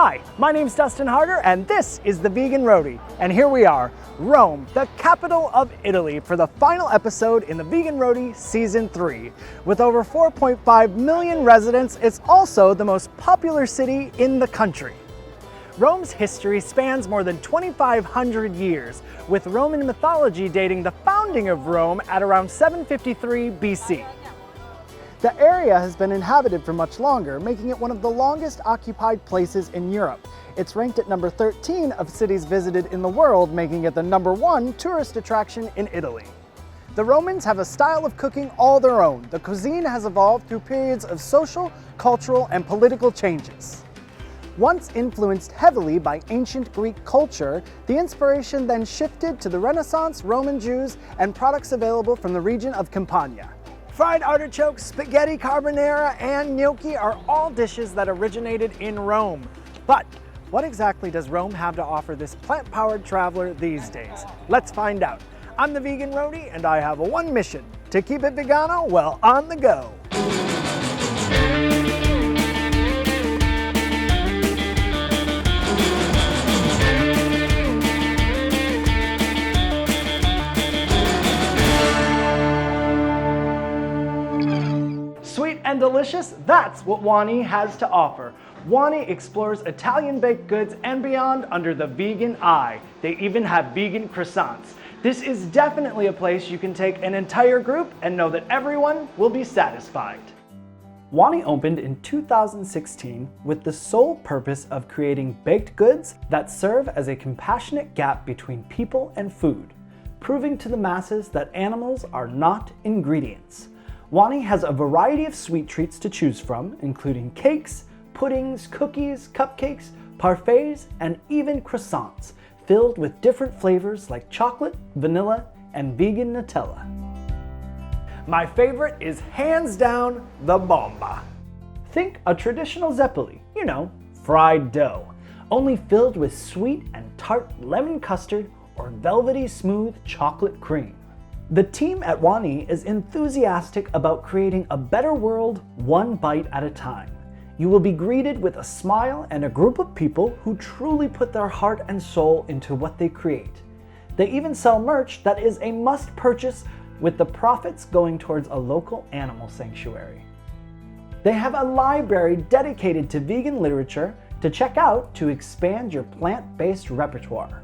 Hi, my name's Dustin Harder, and this is the Vegan Roadie. And here we are, Rome, the capital of Italy, for the final episode in the Vegan Roadie Season 3. With over 4.5 million residents, it's also the most popular city in the country. Rome's history spans more than 2,500 years, with Roman mythology dating the founding of Rome at around 753 BC. The area has been inhabited for much longer, making it one of the longest occupied places in Europe. It's ranked at number 13 of cities visited in the world, making it the #1 tourist attraction in Italy. The Romans have a style of cooking all their own. The cuisine has evolved through periods of social, cultural, and political changes. Once influenced heavily by ancient Greek culture, the inspiration then shifted to the Renaissance, Roman Jews, and products available from the region of Campania. Fried artichokes, spaghetti carbonara, and gnocchi are all dishes that originated in Rome. But what exactly does Rome have to offer this plant-powered traveler these days? Let's find out. I'm the Vegan Roadie, and I have one mission: to keep it vegano while on the go. Sweet and delicious, that's what Wani has to offer. Wani explores Italian baked goods and beyond under the vegan eye. They even have vegan croissants. This is definitely a place you can take an entire group and know that everyone will be satisfied. Wani opened in 2016 with the sole purpose of creating baked goods that serve as a compassionate gap between people and food, proving to the masses that animals are not ingredients. Wani has a variety of sweet treats to choose from, including cakes, puddings, cookies, cupcakes, parfaits, and even croissants, filled with different flavors like chocolate, vanilla, and vegan Nutella. My favorite is hands down the bomba. Think a traditional zeppoli, fried dough, only filled with sweet and tart lemon custard or velvety smooth chocolate cream. The team at Wani is enthusiastic about creating a better world one bite at a time. You will be greeted with a smile and a group of people who truly put their heart and soul into what they create. They even sell merch that is a must purchase, with the profits going towards a local animal sanctuary. They have a library dedicated to vegan literature to check out to expand your plant-based repertoire.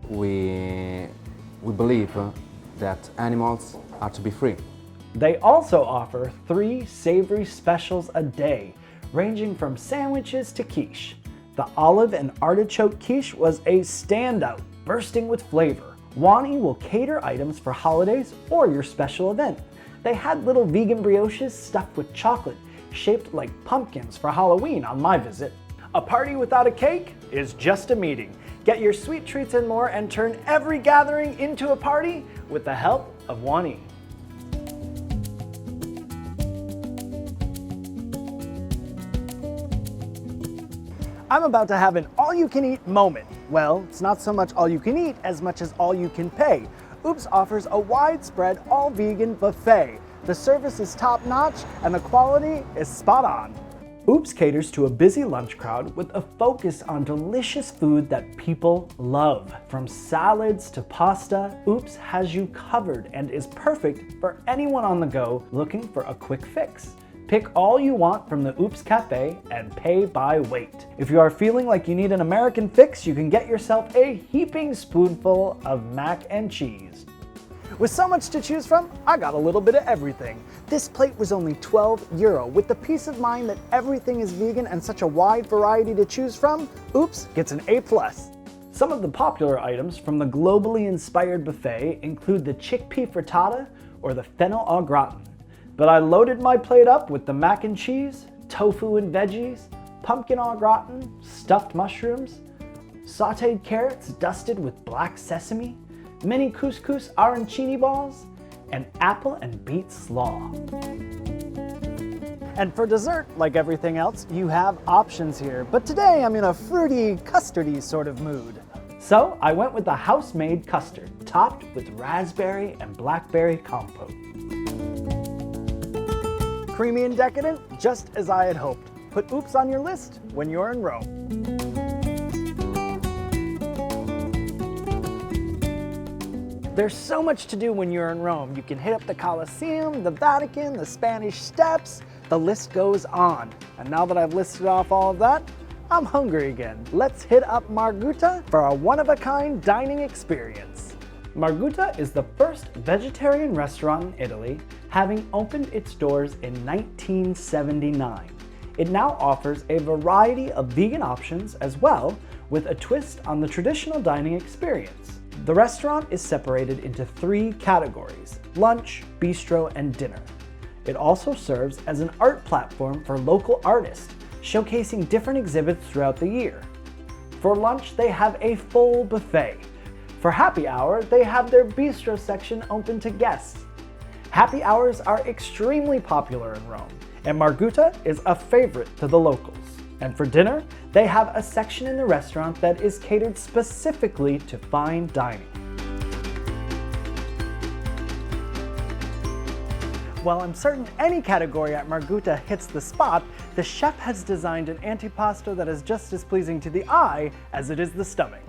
We believe that animals are to be free. They also offer 3 savory specials a day, ranging from sandwiches to quiche. The olive and artichoke quiche was a standout, bursting with flavor. Wani will cater items for holidays or your special event. They had little vegan brioches stuffed with chocolate, shaped like pumpkins for Halloween on my visit. A party without a cake is just a meeting. Get your sweet treats and more and turn every gathering into a party with the help of Wani. I'm about to have an all-you-can-eat moment. Well, it's not so much all you can eat as much as all you can pay. Oops offers a widespread all-vegan buffet. The service is top-notch and the quality is spot on. Oops caters to a busy lunch crowd with a focus on delicious food that people love. From salads to pasta, Oops has you covered and is perfect for anyone on the go looking for a quick fix. Pick all you want from the Oops Cafe and pay by weight. If you are feeling like you need an American fix, you can get yourself a heaping spoonful of mac and cheese. With so much to choose from, I got a little bit of everything. This plate was only €12. With the peace of mind that everything is vegan and such a wide variety to choose from, Oops gets an A+. Some of the popular items from the globally inspired buffet include the chickpea frittata or the fennel au gratin. But I loaded my plate up with the mac and cheese, tofu and veggies, pumpkin au gratin, stuffed mushrooms, sauteed carrots dusted with black sesame, mini couscous arancini balls, and apple and beet slaw. And for dessert, like everything else, you have options here. But today I'm in a fruity, custardy sort of mood. So I went with the house-made custard, topped with raspberry and blackberry compote. Creamy and decadent, just as I had hoped. put oops on your list when you're in Rome. There's so much to do when you're in Rome. You can hit up the Colosseum, the Vatican, the Spanish Steps. The list goes on. And now that I've listed off all of that, I'm hungry again. Let's hit up Marguta for a one-of-a-kind dining experience. Marguta is the first vegetarian restaurant in Italy, having opened its doors in 1979. It now offers a variety of vegan options as well, with a twist on the traditional dining experience. The restaurant is separated into 3 categories: lunch, bistro, and dinner. It also serves as an art platform for local artists, showcasing different exhibits throughout the year. For lunch, they have a full buffet. For happy hour, they have their bistro section open to guests. Happy hours are extremely popular in Rome, and Marguta is a favorite to the locals. And for dinner, they have a section in the restaurant that is catered specifically to fine dining. While I'm certain any category at Marguta hits the spot, the chef has designed an antipasto that is just as pleasing to the eye as it is the stomach.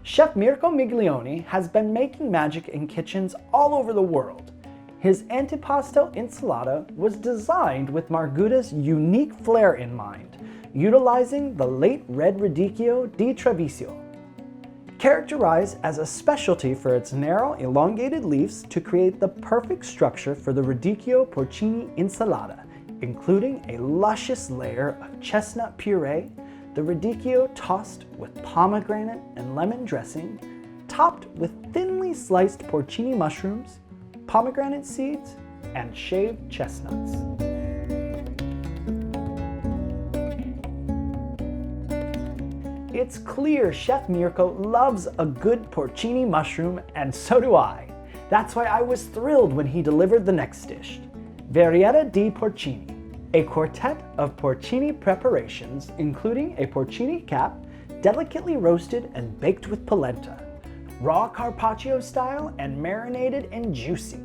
Chef Miro Miglioni has been making magic in kitchens all over the world. His antipasto insalata was designed with Marguta's unique flair in mind, utilizing the late red radicchio di Treviso. Characterized as a specialty for its narrow, elongated leaves to create the perfect structure for the radicchio porcini insalata, including a luscious layer of chestnut puree, the radicchio tossed with pomegranate and lemon dressing, topped with thinly sliced porcini mushrooms, pomegranate seeds, and shaved chestnuts. It's clear Chef Mirko loves a good porcini mushroom, and so do I. That's why I was thrilled when he delivered the next dish, Verietta di Porcini, a quartet of porcini preparations including a porcini cap, delicately roasted and baked with polenta, raw carpaccio style and marinated and juicy.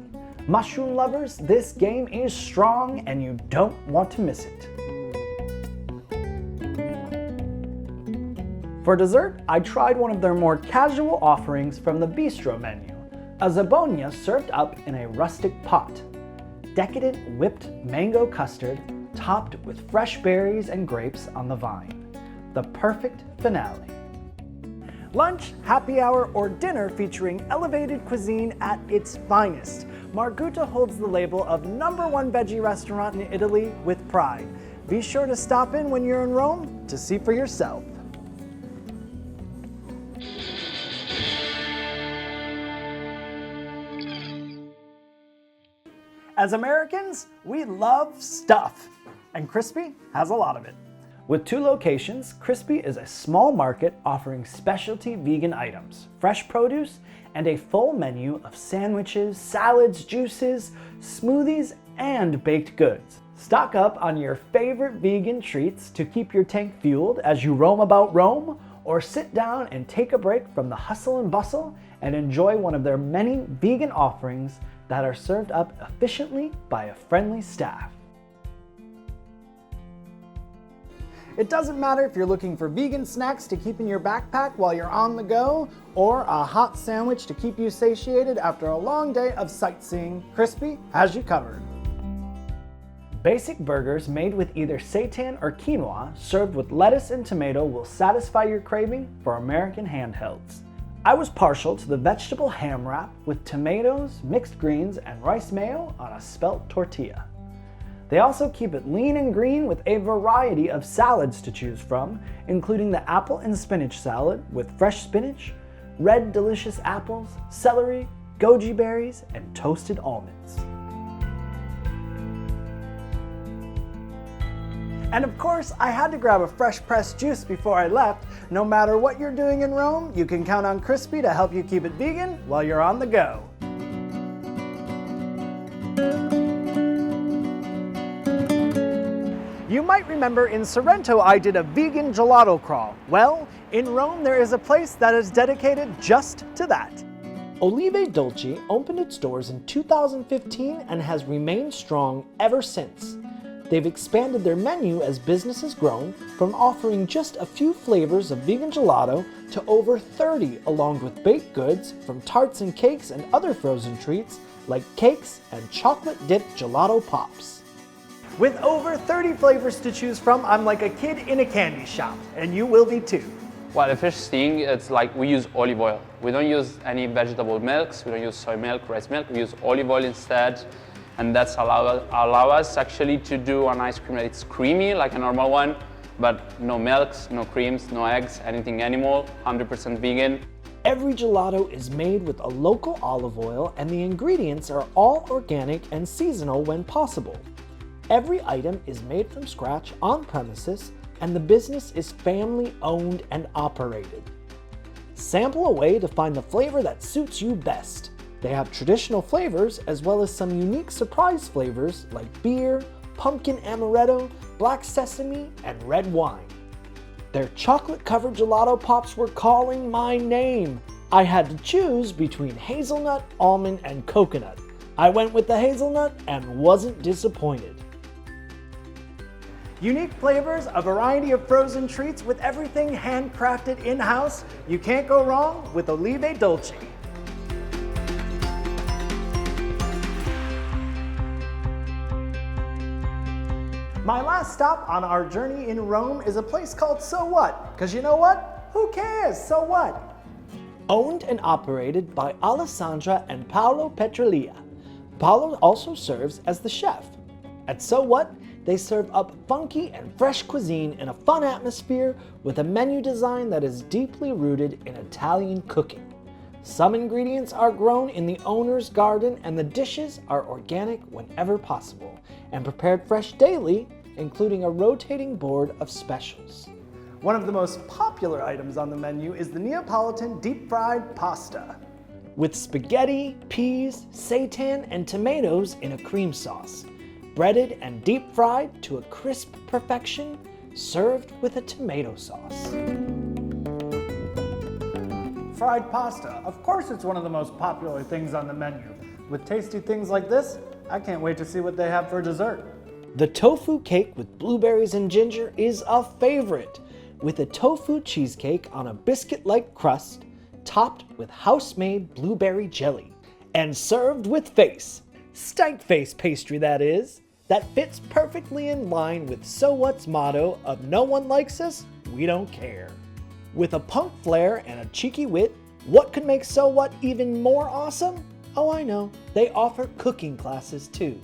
Mushroom lovers, this game is strong and you don't want to miss it. For dessert, I tried one of their more casual offerings from the bistro menu, a zabogna served up in a rustic pot. Decadent whipped mango custard topped with fresh berries and grapes on the vine. The perfect finale. Lunch, happy hour, or dinner featuring elevated cuisine at its finest. Marguta holds the label of #1 veggie restaurant in Italy with pride. Be sure to stop in when you're in Rome to see for yourself. As Americans, we love stuff, and Crispy has a lot of it. With 2 locations, Crispy is a small market offering specialty vegan items, fresh produce, and a full menu of sandwiches, salads, juices, smoothies, and baked goods. Stock up on your favorite vegan treats to keep your tank fueled as you roam about Rome, or sit down and take a break from the hustle and bustle and enjoy one of their many vegan offerings that are served up efficiently by a friendly staff. It doesn't matter if you're looking for vegan snacks to keep in your backpack while you're on the go, or a hot sandwich to keep you satiated after a long day of sightseeing, Crispy has you covered. Basic burgers made with either seitan or quinoa, served with lettuce and tomato, will satisfy your craving for American handhelds. I was partial to the vegetable ham wrap with tomatoes, mixed greens, and rice mayo on a spelt tortilla. They also keep it lean and green with a variety of salads to choose from, including the apple and spinach salad with fresh spinach, red delicious apples, celery, goji berries, and toasted almonds. And of course, I had to grab a fresh pressed juice before I left. No matter what you're doing in Rome, you can count on Crispy to help you keep it vegan while you're on the go. You might remember in Sorrento I did a vegan gelato crawl. Well, in Rome there is a place that is dedicated just to that. Olivdoli opened its doors in 2015 and has remained strong ever since. They've expanded their menu as business has grown, from offering just a few flavors of vegan gelato to over 30, along with baked goods from tarts and cakes and other frozen treats like cakes and chocolate-dipped gelato pops. With over 30 flavors to choose from, I'm like a kid in a candy shop, and you will be too. Well, the first thing, it's like we use olive oil. We don't use any vegetable milks, we don't use soy milk, rice milk, we use olive oil instead. And that's allow us actually to do an ice cream that it's creamy like a normal one, but no milks, no creams, no eggs, anything animal, 100% vegan. Every gelato is made with a local olive oil, and the ingredients are all organic and seasonal when possible. Every item is made from scratch on premises, and the business is family owned and operated. Sample away to find the flavor that suits you best. They have traditional flavors as well as some unique surprise flavors like beer, pumpkin amaretto, black sesame, and red wine. Their chocolate-covered gelato pops were calling my name. I had to choose between hazelnut, almond, and coconut. I went with the hazelnut and wasn't disappointed. Unique flavors, a variety of frozen treats with everything handcrafted in-house. You can't go wrong with Olivdoli. My last stop on our journey in Rome is a place called So What? Because you know what? Who cares? So what? Owned and operated by Alessandra and Paolo Petralia. Paolo also serves as the chef. At So What? They serve up funky and fresh cuisine in a fun atmosphere with a menu design that is deeply rooted in Italian cooking. Some ingredients are grown in the owner's garden, and the dishes are organic whenever possible and prepared fresh daily, including a rotating board of specials. One of the most popular items on the menu is the Neapolitan deep-fried pasta, with spaghetti, peas, seitan, and tomatoes in a cream sauce, breaded and deep-fried to a crisp perfection, served with a tomato sauce. Fried pasta. Of course it's one of the most popular things on the menu. With tasty things like this, I can't wait to see what they have for dessert. The tofu cake with blueberries and ginger is a favorite, with a tofu cheesecake on a biscuit-like crust, topped with house-made blueberry jelly, and served with face. Stank face pastry, that is. That fits perfectly in line with So What's motto of no one likes us, we don't care. With a punk flair and a cheeky wit, what could make So What even more awesome? Oh, I know. They offer cooking classes too.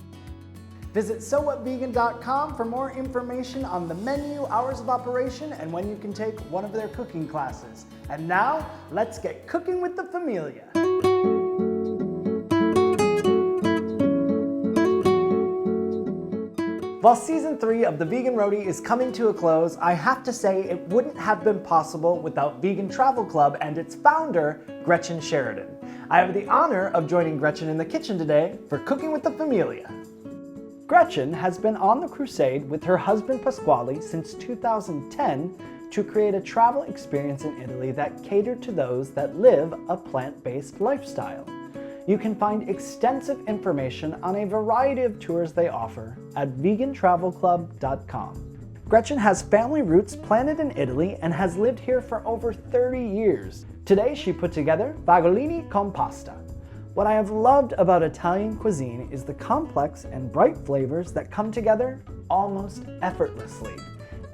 Visit SoWhatVegan.com for more information on the menu, hours of operation, and when you can take one of their cooking classes. And now, let's get cooking with the Familia. While season 3 of the Vegan Roadie is coming to a close, I have to say it wouldn't have been possible without Vegan Travel Club and its founder, Gretchen Sheridan. I have the honor of joining Gretchen in the kitchen today for Cooking with the Familia. Gretchen has been on the crusade with her husband Pasquale since 2010 to create a travel experience in Italy that catered to those that live a plant-based lifestyle. You can find extensive information on a variety of tours they offer at vegantravelclub.com. Gretchen has family roots planted in Italy and has lived here for over 30 years. Today she put together fagiolini con pasta. What I have loved about Italian cuisine is the complex and bright flavors that come together almost effortlessly.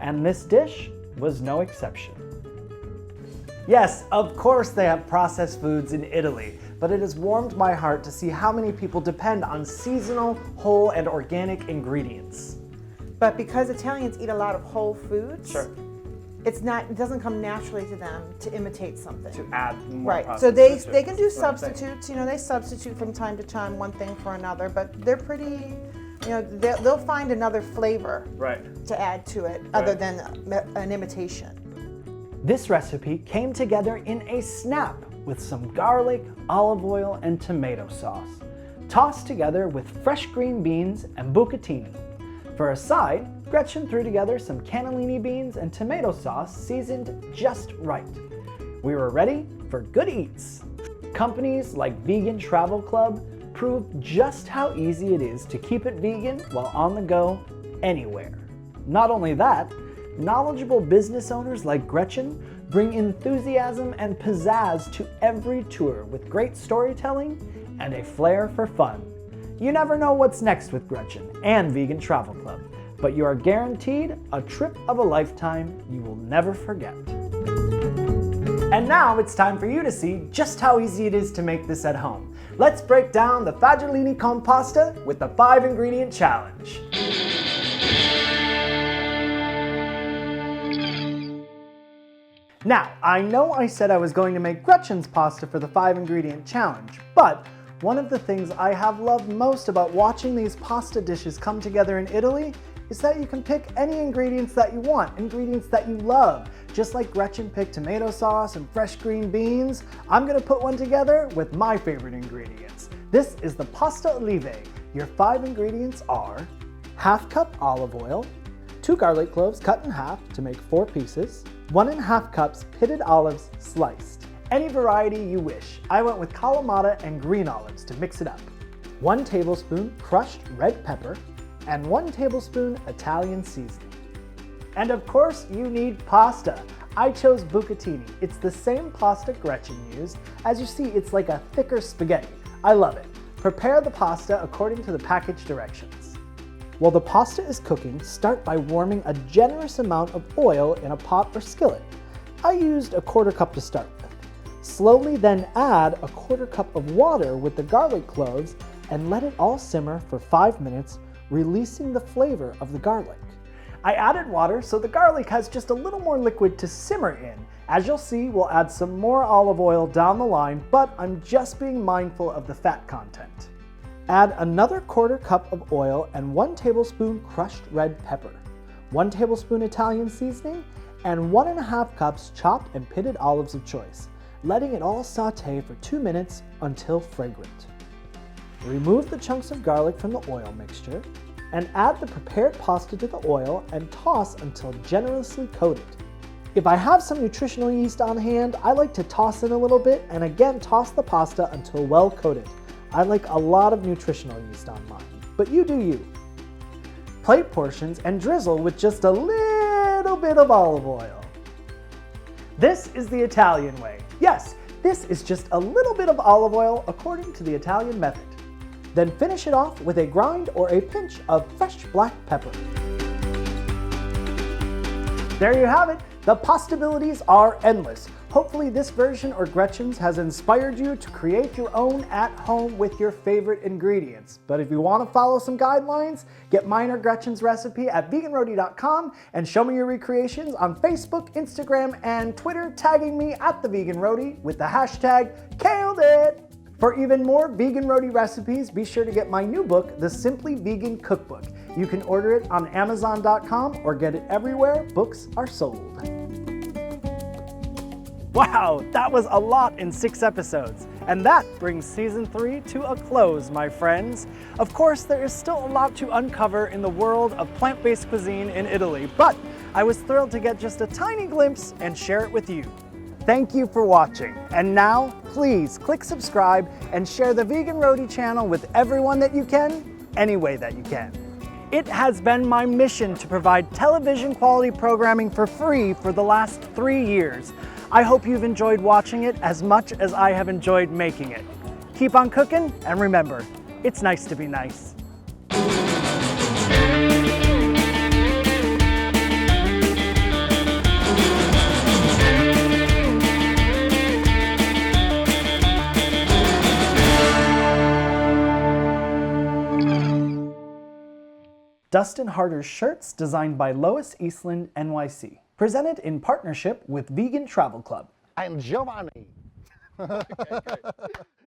And this dish was no exception. Yes, of course they have processed foods in Italy, but it has warmed my heart to see how many people depend on seasonal, whole, and organic ingredients. But because Italians eat a lot of whole foods, Sure. it doesn't come naturally to them to imitate something. To add more Right, processed so they foods. can do That's what I'm saying. substitutes, they substitute from time to time one thing for another, but they're pretty, they'll find another flavor Right. to add to it other than an imitation. This recipe came together in a snap with some garlic, olive oil, and tomato sauce, tossed together with fresh green beans and bucatini. For a side, Gretchen threw together some cannellini beans and tomato sauce seasoned just right. We were ready for good eats. Companies like Vegan Travel Club prove just how easy it is to keep it vegan while on the go anywhere. Not only that, knowledgeable business owners like Gretchen bring enthusiasm and pizzazz to every tour with great storytelling and a flair for fun. You never know what's next with Gretchen and Vegan Travel Club, but you are guaranteed a trip of a lifetime you will never forget. And now it's time for you to see just how easy it is to make this at home. Let's break down the fagiolini con pasta with the 5-ingredient challenge. Now, I know I said I was going to make Gretchen's pasta for the 5-ingredient challenge, but one of the things I have loved most about watching these pasta dishes come together in Italy is that you can pick any ingredients that you want, ingredients that you love. Just like Gretchen picked tomato sauce and fresh green beans, I'm gonna put one together with my favorite ingredients. This is the pasta olive. Your 5 ingredients are ½ cup olive oil, 2 garlic cloves cut in half to make 4 pieces, 1½ cups pitted olives sliced. Any variety you wish. I went with Kalamata and green olives to mix it up. 1 tablespoon crushed red pepper, and 1 tablespoon Italian seasoning. And of course, you need pasta. I chose bucatini. It's the same pasta Gretchen used. As you see, it's like a thicker spaghetti. I love it. Prepare the pasta according to the package directions. While the pasta is cooking, start by warming a generous amount of oil in a pot or skillet. I used a 1/4 cup to start with. Slowly then add a 1/4 cup of water with the garlic cloves and let it all simmer for 5 minutes, releasing the flavor of the garlic. I added water so the garlic has just a little more liquid to simmer in. As you'll see, we'll add some more olive oil down the line, but I'm just being mindful of the fat content. Add another 1/4 cup of oil and 1 tablespoon crushed red pepper, 1 tablespoon Italian seasoning, and 1½ cups chopped and pitted olives of choice, letting it all saute for 2 minutes until fragrant. Remove the chunks of garlic from the oil mixture and add the prepared pasta to the oil and toss until generously coated. If I have some nutritional yeast on hand, I like to toss in a little bit and again toss the pasta until well coated. I like a lot of nutritional yeast on mine, but you do you. Plate portions and drizzle with just a little bit of olive oil. This is the Italian way. Yes, this is just a little bit of olive oil according to the Italian method. Then finish it off with a grind or a pinch of fresh black pepper. There you have it. The possibilities are endless. Hopefully this version or Gretchen's has inspired you to create your own at home with your favorite ingredients. But if you want to follow some guidelines, get mine or Gretchen's recipe at veganroadie.com and show me your recreations on Facebook, Instagram, and Twitter, tagging me at the Vegan Roadie with the hashtag #KilledIt. For even more Vegan Roadie recipes, be sure to get my new book, The Simply Vegan Cookbook. You can order it on Amazon.com or get it everywhere books are sold. Wow, that was a lot in 6 episodes. And that brings season 3 to a close, my friends. Of course, there is still a lot to uncover in the world of plant-based cuisine in Italy, but I was thrilled to get just a tiny glimpse and share it with you. Thank you for watching. And now, please click subscribe and share the Vegan Roadie channel with everyone that you can, any way that you can. It has been my mission to provide television quality programming for free for the last 3 years. I hope you've enjoyed watching it as much as I have enjoyed making it. Keep on cooking, and remember, it's nice to be nice. Dustin Harder's shirts designed by Lois Eastland, NYC. Presented in partnership with Vegan Travel Club. I'm Giovanni. Okay, great.